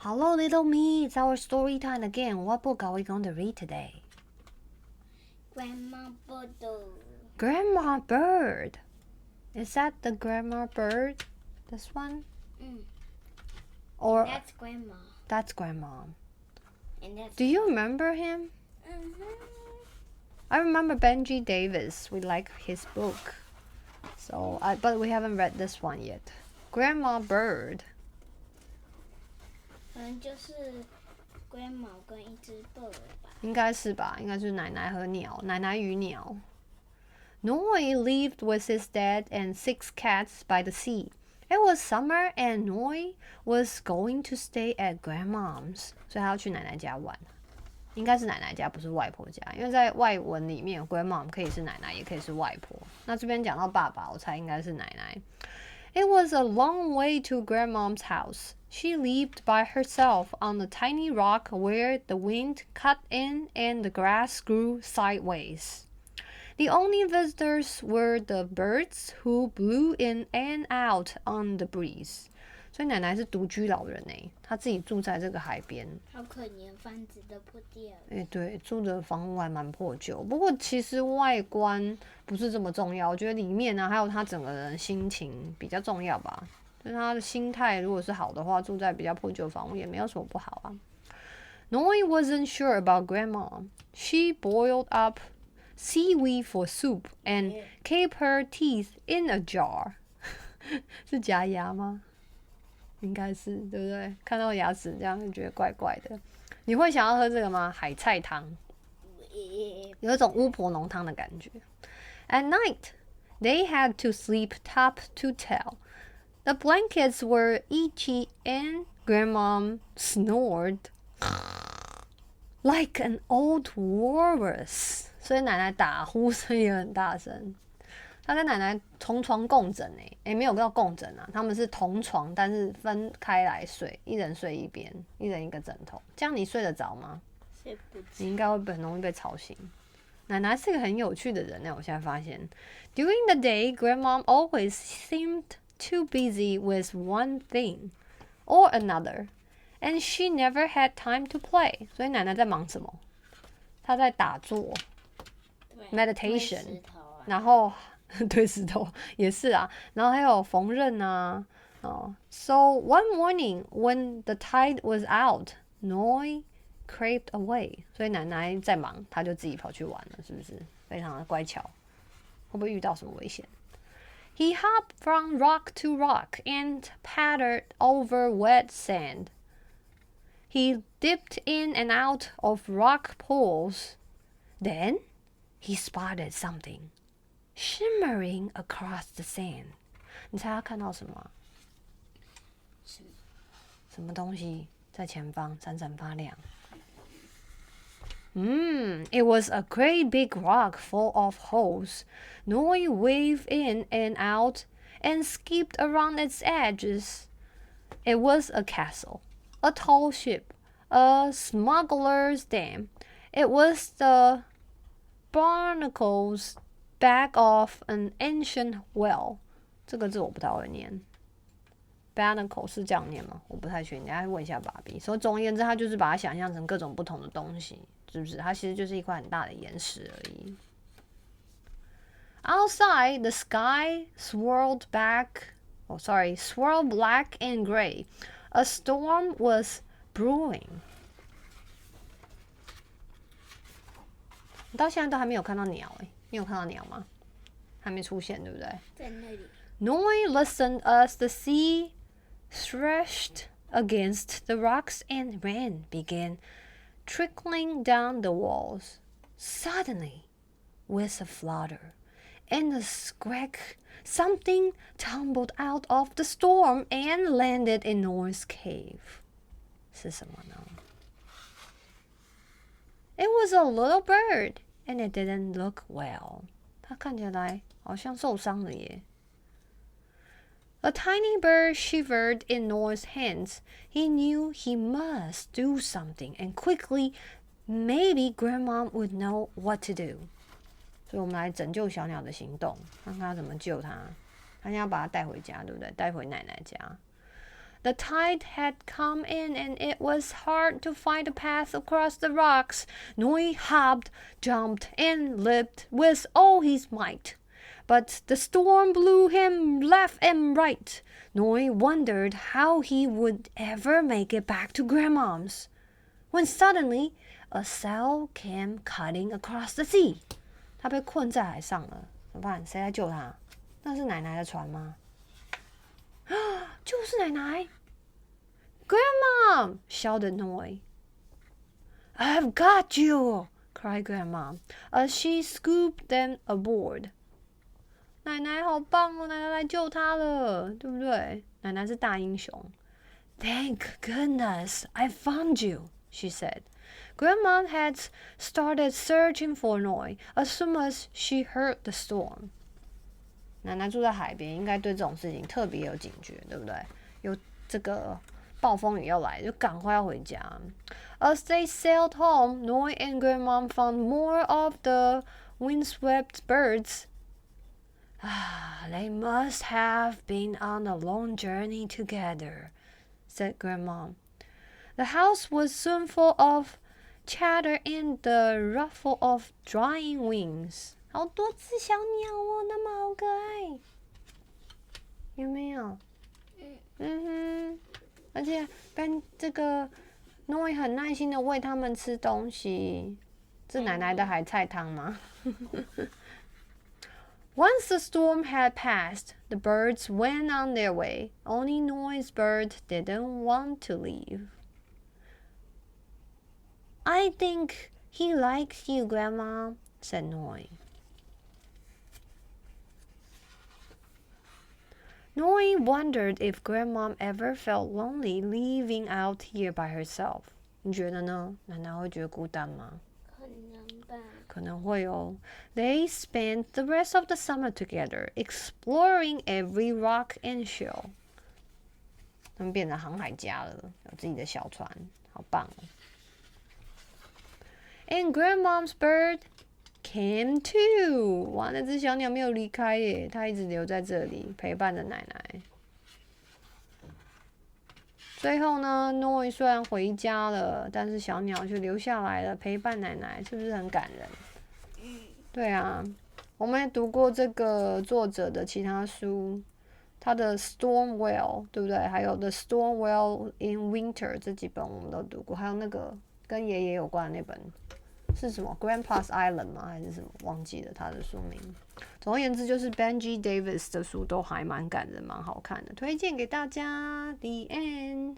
Hello, little me. It's our story time again. What book are we going to read today? Grandma Bird. Grandma Bird. Is that the Grandma Bird? This one? Or That's Grandma. that's Grandma. And that's Do you remember him? I remember Benji Davies. We like his book. But we haven't read this one yet. Grandma Bird. 可能就是 Grandma 跟一只 bird 吧。应该是吧，应该是奶奶和鸟，奶奶与鸟。Noi lived with his dad and 6 cats by the sea. It was summer and Noi was going to stay at grandmom's. 所以他要去奶奶家玩。应该是奶奶家，不是外婆家，因为在外文里面 grandmom 可以是奶奶，也可以是外婆。那这边讲到爸爸，我猜应该是奶奶。It was a long way to grandmom's house. She lived by herself on a tiny rock where the wind cut in and the grass grew sideways. The only visitors were the birds who blew in and out on the breeze. 所以奶奶是独居老人欸，她自己住在这个海边。好可怜，房子都破掉了。对，住的房屋还蛮破旧，不过其实外观不是这么重要，我觉得里面呢，还有他整个人心情比较重要吧。就是他的心态如果是好的话，住在比较破旧的房屋也没有什么不好啊。Noi wasn't sure about Grandma. She boiled up seaweed for soup and kept her teeth in a jar. 是假牙吗？应该是，对不对？看到牙齿这样就觉得怪怪的。你会想要喝这个吗？海菜汤，有一种巫婆浓汤的感觉。At night, they had to sleep top to tail. The blankets were itchy and Grandmom snored like an old walrus. 所以奶奶打呼声也很大声。他跟奶奶同床共枕没有到共枕啊，他们是同床，但是分开来睡，一人睡一边，一人一个枕头。这样你睡得着吗？睡不着。你应该会很容易被吵醒。奶奶是个很有趣的人我现在发现。During the day, Grandma always seemed too busy with one thing or another, and she never had time to play. 所以奶奶在忙什么？她在打坐 ，meditation，然后推石头也是啊，然后还有缝纫啊。So one morning when the tide was out, Noi crept away. 所以奶奶在忙，她就自己跑去玩了，是不是？非常的乖巧。会不会遇到什么危险？ He hopped from rock to rock and pattered over wet sand. He dipped in and out of rock pools. Then he spotted something shimmering across the sand. 你猜他看到什么？什么东西在前方闪闪发亮？It was a great big rock full of holes. Noi waved in and out and skipped around its edges. It was a castle, a tall ship, a smuggler's dam. It was the barnacles back of an ancient well. 这个字我不太会念。Barnacle 是这样念吗？我不太确定，大家问一下爸比。所以总而言之，他就是把它想象成各种不同的东西，是不是？它其实就是一块很大的岩石而已。Outside, the sky swirled black and gray. A storm was brewing. 你到现在都还没有看到鸟你有看到鸟吗？还没出现，对不对？在那里。Noi listened as the sea thrashed against the rocks and rain began trickling down the walls. Suddenly, with a flutter and a scrack, something tumbled out of the storm and landed in Noi's cave. 是什么呢？ It was a little bird, and it didn't look well. 它看起来好像受伤了耶。A tiny bird shivered in Noi's hands. He knew he must do something, and quickly, maybe Grandma would know what to do. 所以我们来拯救小鸟的行动，看看要怎么救它。他现在要把它带回家，对不对？带回奶奶家。The tide had come in and it was hard to find a path across the rocks. Noi hopped, jumped, and leaped with all his might. But the storm blew him left and right. Noi wondered how he would ever make it back to Grandma's. When suddenly, a sail came cutting across the sea. 他被困在海上了，怎么办？谁来救他？那是奶奶的船吗？就是奶奶 ！Grandma! shouted Noi. I've got you! cried Grandma as she scooped them aboard. 奶奶好棒哦，奶奶来救他了，对不对？奶奶是大英雄。Thank goodness I found you, she said. Grandma had started searching for Noi as soon as she heard the storm. 奶奶住在海边，应该对这种事情特别有警觉，对不对？有这个暴风雨要来，就赶快要回家。As they sailed home, Noi and Grandma found more of the windswept birds. They must have been on a long journey together, said Grandma. The house was soon full of chatter and the ruffle of drying wings. 好多只小鸟哦，那么好可爱，有没有？而且跟这个 Noi 很耐心的喂他们吃东西，是奶奶的海菜汤吗？Once the storm had passed, the birds went on their way. Only Noi's bird didn't want to leave. I think he likes you, Grandma, said Noi. Noi wondered if Grandma ever felt lonely living out here by herself. 你觉得呢？奶奶会觉得孤单吗？可能会哦。They spent the rest of the summer together, exploring every rock and shell. 他们变成航海家了，有自己的小船，好棒哦。And Grandma's bird came too. 哇，那只小鸟没有离开耶，它一直留在这里陪伴着奶奶。最后呢 ，Noi 虽然回家了，但是小鸟却留下来了，陪伴奶奶，是不是很感人？对啊，我们也读过这个作者的其他书，他的《Storm Well》，对不对？还有《The Storm Well in Winter》这几本我们都读过，还有那个跟爷爷有关的那本是什么？Grandpa's Island 吗？还是什么？忘记了他的书名。总而言之，就是 Benji Davies 的书都还蛮感人、蛮好看的，推荐给大家。The end。